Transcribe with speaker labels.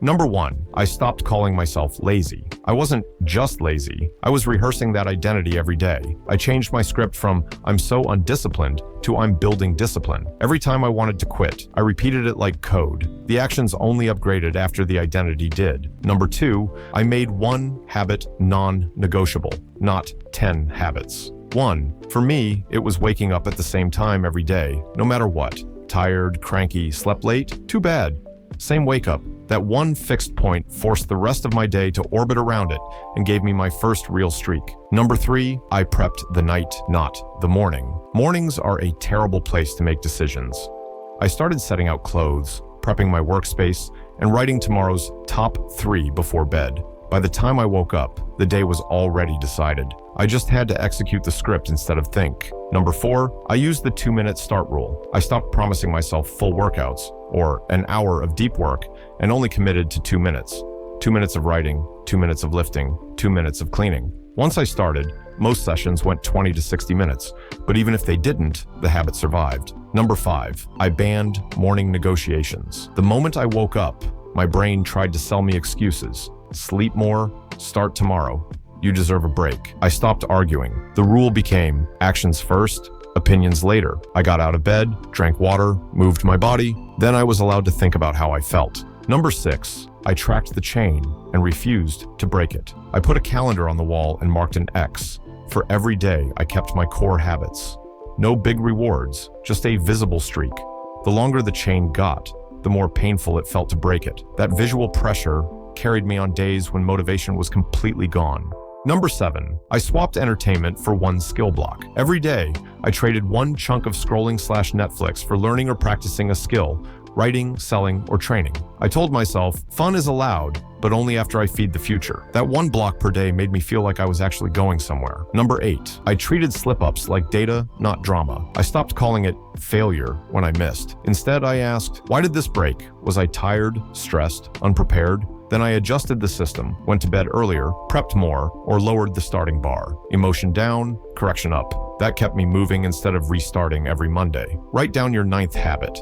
Speaker 1: Number 1, I stopped calling myself lazy. I wasn't just lazy. I was rehearsing that identity every day. I changed my script from "I'm so undisciplined" to "I'm building discipline." Every time I wanted to quit, I repeated it like code. The actions only upgraded after the identity did. Number 2, I made one habit non-negotiable, not 10 habits. 1, for me, it was waking up at the same time every day, no matter what. Tired, cranky, slept late? Too bad. Same wake up. That one fixed point forced the rest of my day to orbit around it and gave me my first real streak. Number 3, I prepped the night, not the morning. Mornings are a terrible place to make decisions. I started setting out clothes, prepping my workspace, and writing tomorrow's top 3 before bed. By the time I woke up, the day was already decided. I just had to execute the script instead of think. Number 4, I used the 2-minute start rule. I stopped promising myself full workouts, or an hour of deep work, and only committed to 2 minutes. 2 minutes of writing, 2 minutes of lifting, 2 minutes of cleaning. Once I started, most sessions went 20 to 60 minutes, but even if they didn't, the habit survived. Number 5, I banned morning negotiations. The moment I woke up, my brain tried to sell me excuses. Sleep more, start tomorrow. You deserve a break. I stopped arguing. The rule became actions first, opinions later. I got out of bed, drank water, moved my body. Then I was allowed to think about how I felt. Number 6, I tracked the chain and refused to break it. I put a calendar on the wall and marked an X. For every day, I kept my core habits. No big rewards, just a visible streak. The longer the chain got, the more painful it felt to break it. That visual pressure carried me on days when motivation was completely gone. Number 7, I swapped entertainment for one skill block. Every day, I traded one chunk of scrolling/Netflix for learning or practicing a skill, writing, selling, or training. I told myself, fun is allowed, but only after I feed the future. That one block per day made me feel like I was actually going somewhere. Number 8, I treated slip-ups like data, not drama. I stopped calling it failure when I missed. Instead, I asked, why did this break? Was I tired, stressed, unprepared? Then I adjusted the system, went to bed earlier, prepped more, or lowered the starting bar. Emotion down, correction up. That kept me moving instead of restarting every Monday. Write down your 9th habit.